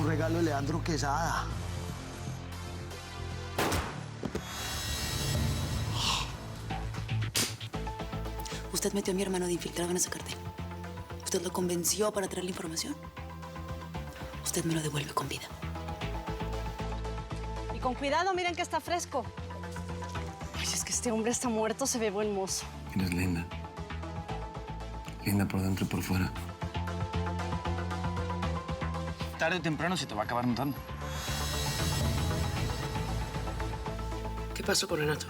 un regalo de Leandro Quesada. Usted metió a mi hermano de infiltrado en ese cartel. Usted lo convenció para traer la información. Usted me lo devuelve con vida. Y con cuidado, miren que está fresco. Ay, es que este hombre está muerto, se ve buen mozo. Eres linda. Linda por dentro y por fuera. Tarde o temprano se te va a acabar notando. ¿Qué pasó con Renato?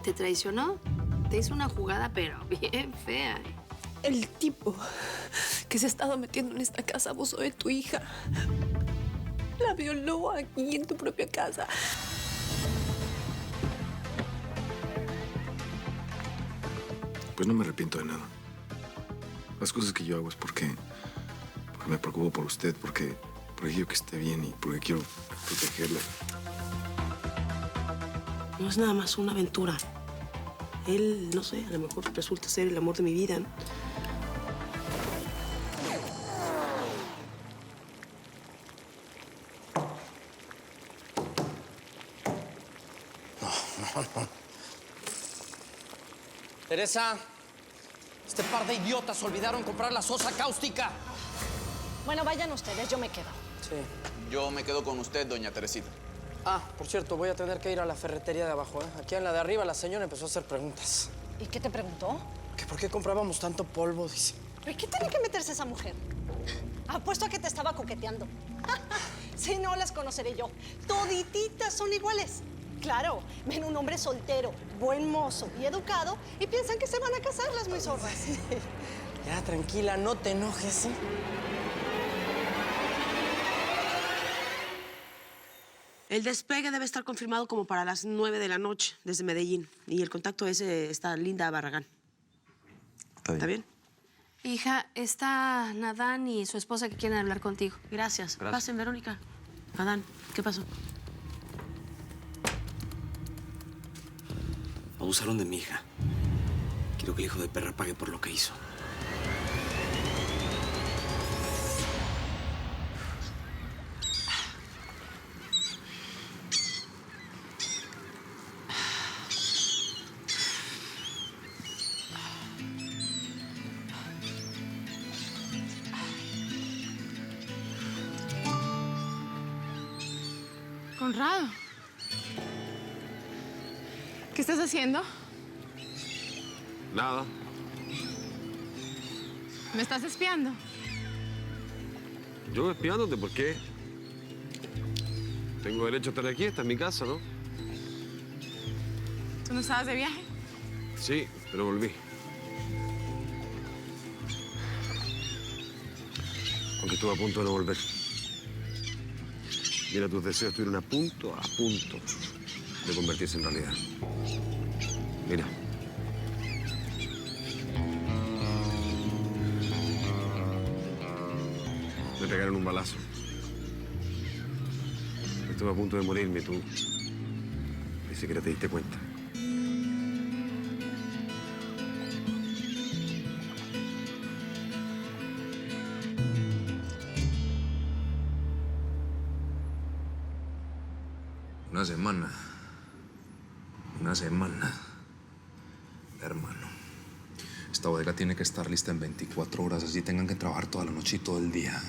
¿Te traicionó? Te hizo una jugada, pero bien fea. El tipo que se ha estado metiendo en esta casa abusó de tu hija. La violó aquí en tu propia casa. Pues no me arrepiento de nada. Las cosas que yo hago es porque me preocupo por usted, porque quiero que esté bien y porque quiero protegerla. No es nada más una aventura. Él, no sé, a lo mejor resulta ser el amor de mi vida, ¿no? No. Teresa, este par de idiotas olvidaron comprar la sosa cáustica. Bueno, vayan ustedes, yo me quedo. Sí. Yo me quedo con usted, doña Teresita. Ah, por cierto, voy a tener que ir a la ferretería de abajo, ¿eh? Aquí en la de arriba la señora empezó a hacer preguntas. ¿Y qué te preguntó? ¿Que por qué comprábamos tanto polvo? Dice. ¿Pero qué tiene que meterse esa mujer? Apuesto a que te estaba coqueteando. Si no, las conoceré yo. Todititas son iguales. Claro, ven un hombre soltero, buen mozo y educado y piensan que se van a casar las muy zorras. Ya, tranquila, no te enojes, ¿sí? El despegue debe estar confirmado como para las 9 de la noche desde Medellín. Y el contacto ese está Linda Barragán. ¿Está bien? Hija, está Nadán y su esposa que quieren hablar contigo. Gracias. Pasen, Verónica. Adán, ¿qué pasó? Abusaron de mi hija. Quiero que el hijo de perra pague por lo que hizo. Conrado. ¿Qué estás haciendo? Nada. ¿Me estás espiando? Yo espiándote, ¿por qué? Tengo derecho a estar aquí, esta es mi casa, ¿no? ¿Tú no estabas de viaje? Sí, pero volví. Aunque estuve a punto de no volver. Mira, tus deseos estuvieron a punto de convertirse en realidad. Mira. Me pegaron un balazo. Estuve a punto de morirme y tú ni siquiera te diste cuenta. Una semana, hermano. Esta bodega tiene que estar lista en 24 horas, así tengan que trabajar toda la noche y todo el día.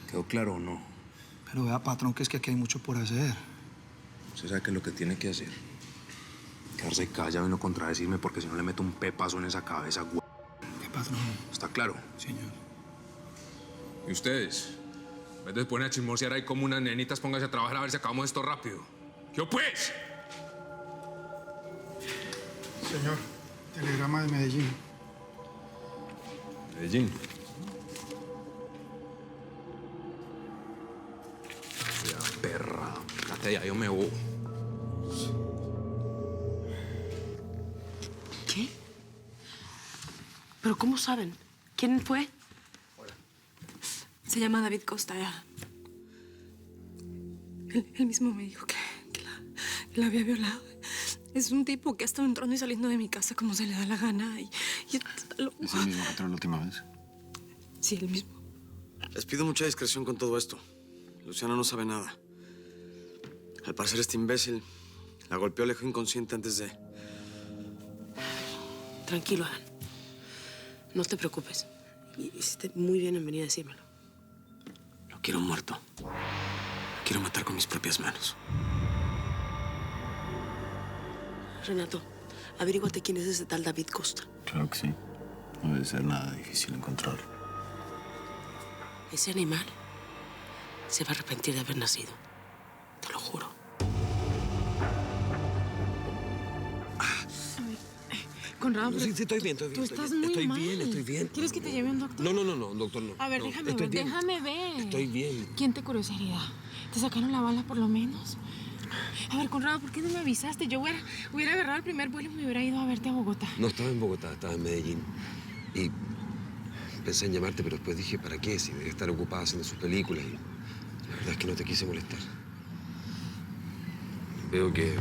¿Quedó claro o no? Pero vea, patrón, que es que aquí hay mucho por hacer. Usted sabe qué es lo que tiene que hacer. Quedarse callado y no contradecirme, porque si no le meto un pepazo en esa cabeza, güey. ¿Qué, patrón? ¿Está claro? Señor. ¿Y ustedes? En vez de poner a chismosear ahí como unas nenitas, pónganse a trabajar a ver si acabamos esto rápido. ¡Yo pues! Señor, telegrama de Medellín. Medellín. Ya, perra. Fíjate, ya yo me voy. ¿Qué? ¿Pero cómo saben? ¿Quién fue? Se llama David Costa. Él mismo me dijo que la había violado. Es un tipo que ha estado entrando y saliendo de mi casa como se le da la gana. Y está loco. ¿Es el mismo que entró la última vez? Sí, el mismo. Les pido mucha discreción con todo esto. Luciana no sabe nada. Al parecer este imbécil la golpeó, la dejó inconsciente antes de... Tranquilo, Adán. No te preocupes. Y hiciste muy bien en venir a decírmelo. Lo quiero muerto. Lo quiero matar con mis propias manos. Renato, averíguate quién es ese tal David Costa. Claro que sí. No debe ser nada difícil encontrarlo. Ese animal se va a arrepentir de haber nacido. Te lo juro. Conrado, Sí, estoy bien, estoy bien. tú estás muy mal. Estoy bien. ¿Quieres que te lleve a un doctor? No, doctor, no. A ver, No, déjame estoy ver, bien. déjame ver. Estoy bien. ¿Quién te curó esa herida? ¿Te sacaron la bala por lo menos? A ver, Conrado, ¿por qué no me avisaste? Yo hubiera agarrado el primer vuelo y me hubiera ido a verte a Bogotá. No, estaba en Bogotá, estaba en Medellín. Y pensé en llamarte, pero después dije, ¿para qué? Si debe estar ocupada haciendo sus películas. Y la verdad es que no te quise molestar. Veo que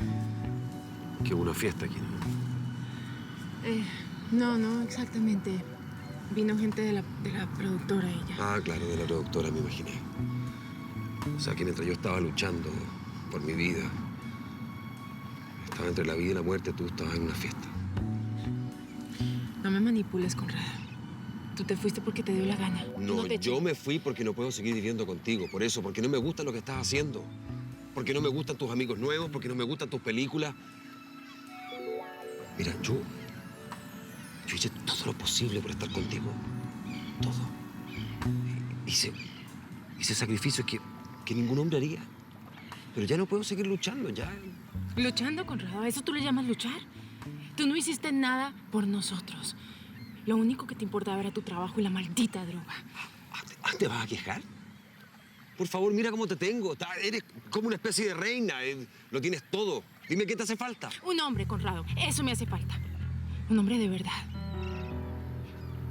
hubo una fiesta aquí, ¿no? No exactamente. Vino gente de la productora, ella. Ah, claro, de la productora, me imaginé. O sea, que mientras yo estaba luchando por mi vida, estaba entre la vida y la muerte, tú estabas en una fiesta. No me manipules, Conrado. Tú te fuiste porque te dio la gana. No, yo me fui porque no puedo seguir viviendo contigo. Por eso, porque no me gusta lo que estás haciendo. Porque no me gustan tus amigos nuevos, porque no me gustan tus películas. Mira, yo hice todo lo posible por estar contigo. Todo. Hice sacrificios que ningún hombre haría. Pero ya no puedo seguir luchando, ya. ¿Luchando, Conrado? ¿A eso tú le llamas luchar? Tú no hiciste nada por nosotros. Lo único que te importaba era tu trabajo y la maldita droga. ¿Te vas a quejar? Por favor, mira cómo te tengo. Eres como una especie de reina. Lo tienes todo. Dime qué te hace falta. Un hombre, Conrado. Eso me hace falta. Un hombre de verdad.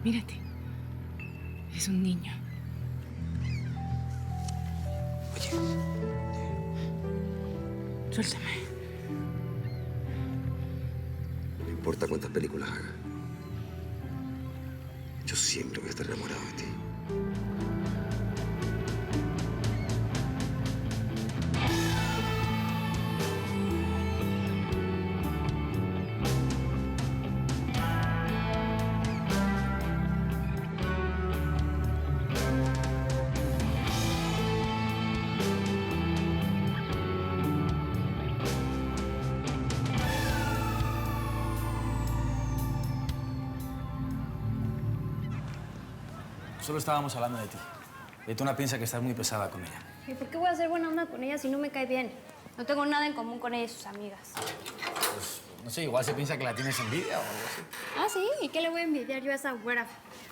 Mírate. Es un niño. Oye. Suéltame. No me importa cuántas películas haga. Yo siempre voy a estar enamorado de ti. Solo estábamos hablando de ti. Letona piensa que estás muy pesada con ella. ¿Y por qué voy a hacer buena onda con ella si no me cae bien? No tengo nada en común con ella y sus amigas. Pues, no sé, igual se piensa que la tienes envidia o algo así. Ah, ¿sí? ¿Y qué le voy a envidiar yo a esa güera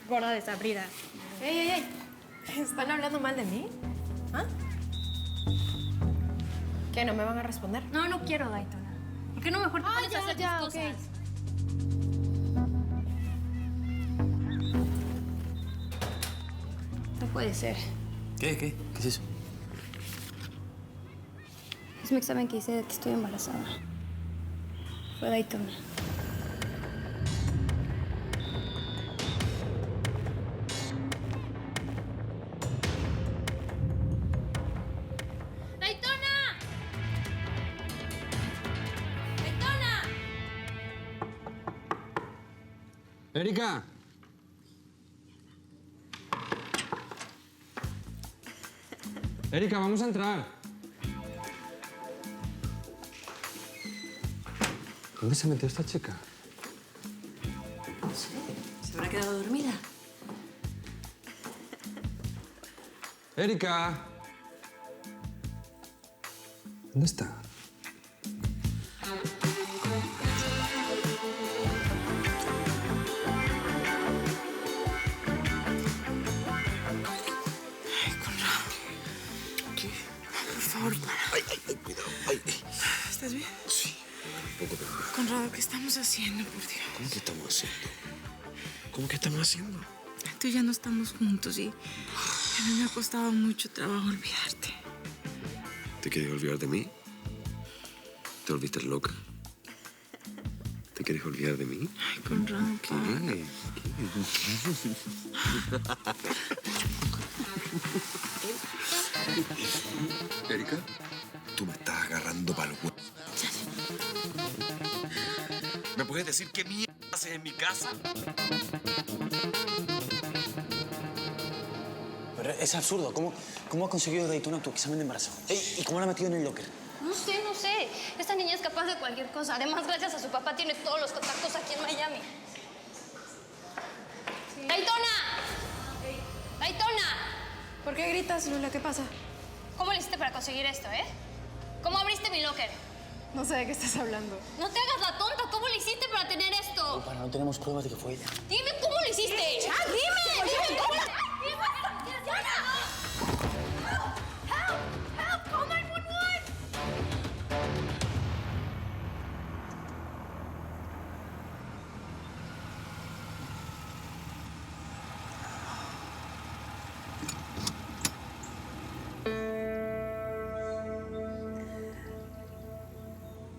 gorda desabrida? ¡Ey! ¿Están hablando mal de mí? ¿Ah? ¿Qué, no me van a responder? No, no quiero, Daytona. ¿Por qué no mejor te pones a hacer tus cosas? Okay. No puede ser. ¿Qué? ¿Qué es eso? Es mi examen que hice de que estoy embarazada. Fue Daytona. ¡Daytona! ¡Daytona! ¡Erika! Erika, vamos a entrar. ¿Dónde se metió esta chica? No sé, se habrá quedado dormida. Erika. ¿Dónde está? Cuidado. Ay. ¿Estás bien? Sí, un poco, pero... Conrado, ¿qué estamos haciendo, por Dios? ¿Cómo que estamos haciendo? ¿Cómo que estamos haciendo? Tú y ya no estamos juntos y a mí me ha costado mucho trabajo olvidarte. ¿Te quieres olvidar de mí? ¿Te volviste loca? ¿Te quieres olvidar de mí? Ay, Conrado, ¿qué? Ay, ¿Erika? Tú me estás agarrando para el huevo. ¿Me puedes decir qué mierda haces en mi casa? Pero es absurdo. ¿Cómo ha conseguido Daytona tu examen de embarazo? Ey, ¿y cómo la ha metido en el locker? No sé, no sé. Esta niña es capaz de cualquier cosa. Además, gracias a su papá, tiene todos los contactos aquí en Miami. Sí. ¡Daytona! ¡Daytona! ¿Por qué gritas, Lula? ¿Qué pasa? ¿Cómo le hiciste para conseguir esto, ¿Cómo abriste mi locker? No sé de qué estás hablando. No te hagas la tonta. ¿Cómo le hiciste para tener esto? Para, no tenemos pruebas de que fue ella. Dime cómo lo hiciste. Dime cómo lo... Help! Call 911!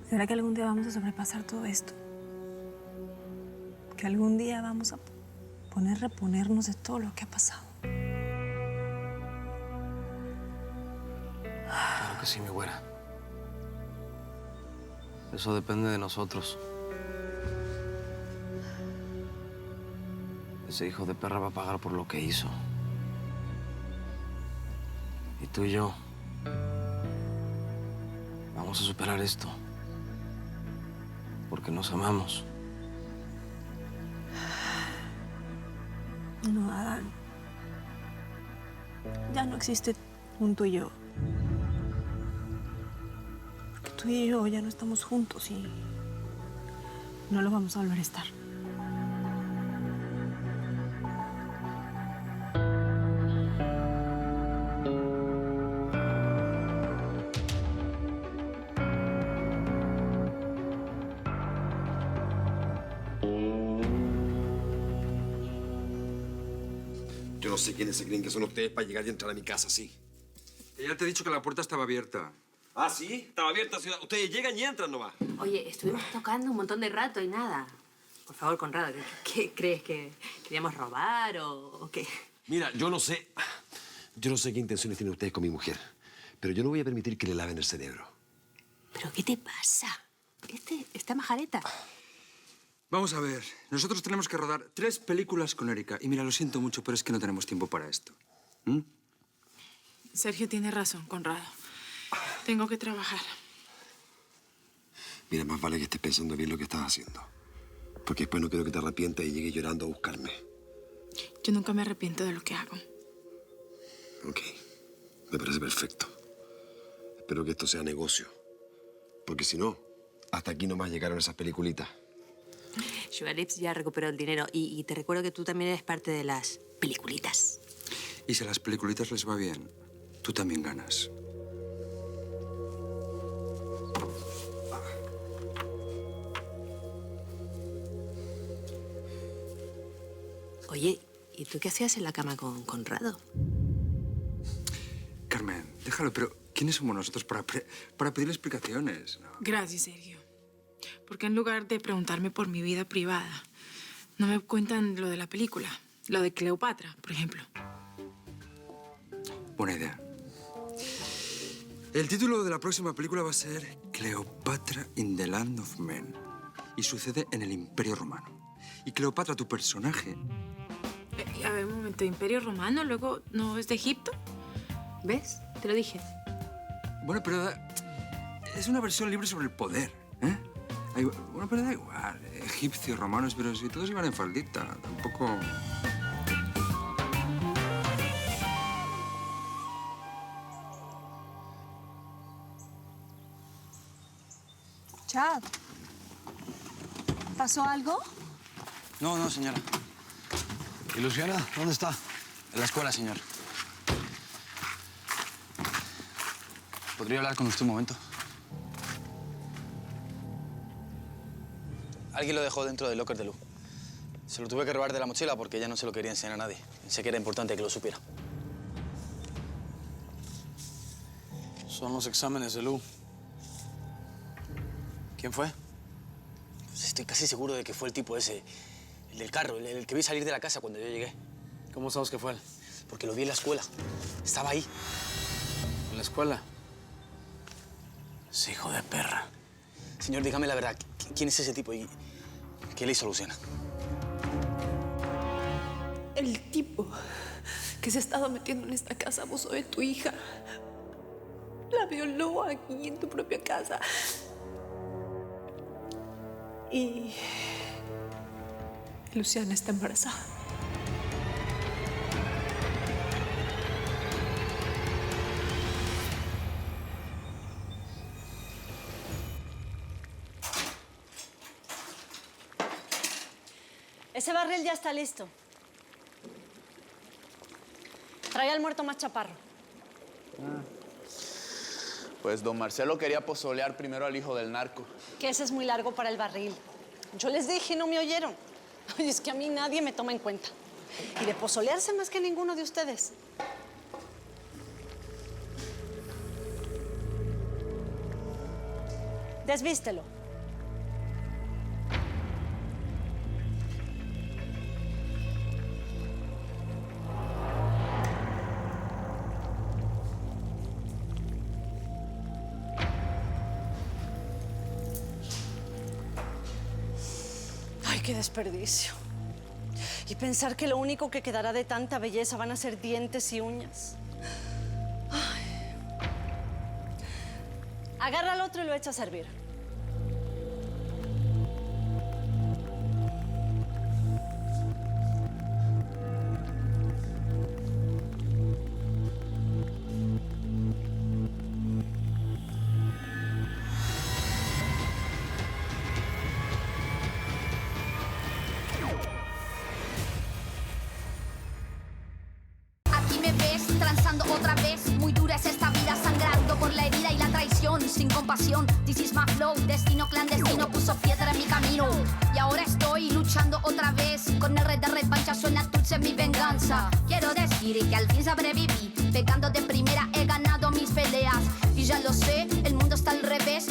¿Será que algún día vamos a sobrepasar todo esto? Que algún día vamos a reponernos de todo lo que ha pasado. Claro que sí, mi güera. Eso depende de nosotros. Ese hijo de perra va a pagar por lo que hizo. Y tú y yo vamos a superar esto. Porque nos amamos. No, Adán. Ya no existe un tú y yo. Porque tú y yo ya no estamos juntos y no lo vamos a volver a estar. Yo no sé quiénes se creen que son ustedes para llegar y entrar a mi casa así. Ella te ha dicho que la puerta estaba abierta. ¿Ah, sí? Estaba abierta, ciudad. Ustedes llegan y entran nomás. Oye, estuvimos tocando un montón de rato y nada. Por favor, Conrado, ¿qué crees? ¿Que queríamos robar o qué? Mira, yo no sé qué intenciones tienen ustedes con mi mujer, pero yo no voy a permitir que le laven el cerebro. ¿Pero qué te pasa? Está majareta. Vamos a ver, nosotros tenemos que rodar 3 películas con Erika. Y mira, lo siento mucho, pero es que no tenemos tiempo para esto. Sergio tiene razón, Conrado. Tengo que trabajar. Mira, más vale que estés pensando bien lo que estás haciendo. Porque después no quiero que te arrepientas y llegues llorando a buscarme. Yo nunca me arrepiento de lo que hago. Ok, me parece perfecto. Espero que esto sea negocio. Porque si no, hasta aquí nomás llegaron esas peliculitas. Sugar Lips ya recuperó el dinero y te recuerdo que tú también eres parte de las peliculitas. Y si a las peliculitas les va bien, tú también ganas. Oye, ¿y tú qué hacías en la cama con Conrado? Carmen, déjalo, pero ¿quiénes somos nosotros para pedirle explicaciones? No. Gracias, Sergio. Porque en lugar de preguntarme por mi vida privada, no me cuentan lo de la película? Lo de Cleopatra, por ejemplo. Buena idea. El título de la próxima película va a ser Cleopatra in the Land of Men. Y sucede en el Imperio Romano. Y Cleopatra, tu personaje... A ver, un momento. ¿Imperio Romano? ¿Luego no es de Egipto? ¿Ves? Te lo dije. Bueno, pero es una versión libre sobre el poder, ¿eh? Bueno, pero da igual. Egipcios, romanos, pero si todos iban en faldita, tampoco... Chad, ¿pasó algo? No, señora. ¿Y Luciana? ¿Dónde está? En la escuela, señor. ¿Podría hablar con usted un momento? Alguien lo dejó dentro del locker de Lu. Se lo tuve que robar de la mochila porque ella no se lo quería enseñar a nadie. Pensé que era importante que lo supiera. Son los exámenes de Lu. ¿Quién fue? Pues estoy casi seguro de que fue el tipo ese, el del carro, el que vi salir de la casa cuando yo llegué. ¿Cómo sabes que fue él? porque lo vi en la escuela. Estaba ahí. ¿En la escuela? Sí, hijo de perra. Señor, dígame la verdad. ¿Quién es ese tipo y qué le hizo a Luciana? El tipo que se ha estado metiendo en esta casa abusó de tu hija. La violó aquí en tu propia casa. Y Luciana está embarazada. Ese barril ya está listo. Trae al muerto más chaparro. Pues don Marcelo quería pozolear primero al hijo del narco. Que ese es muy largo para el barril. Yo les dije y no me oyeron. Oye, es que a mí nadie me toma en cuenta. Y de pozolearse más que ninguno de ustedes. Desvístelo. Ay, qué desperdicio. Y pensar que lo único que quedará de tanta belleza van a ser dientes y uñas. Ay. Agarra al otro y lo echa a servir. Aquí me ves transando otra vez. Muy dura es esta vida, sangrando por la herida y la traición. Sin compasión, this is my flow. Destino clandestino puso piedra en mi camino. Y ahora estoy luchando otra vez. Con el de revancha suena dulce mi venganza. Quiero decir que al fin sobreviví. Pegando de primera he ganado mis peleas. Y ya lo sé,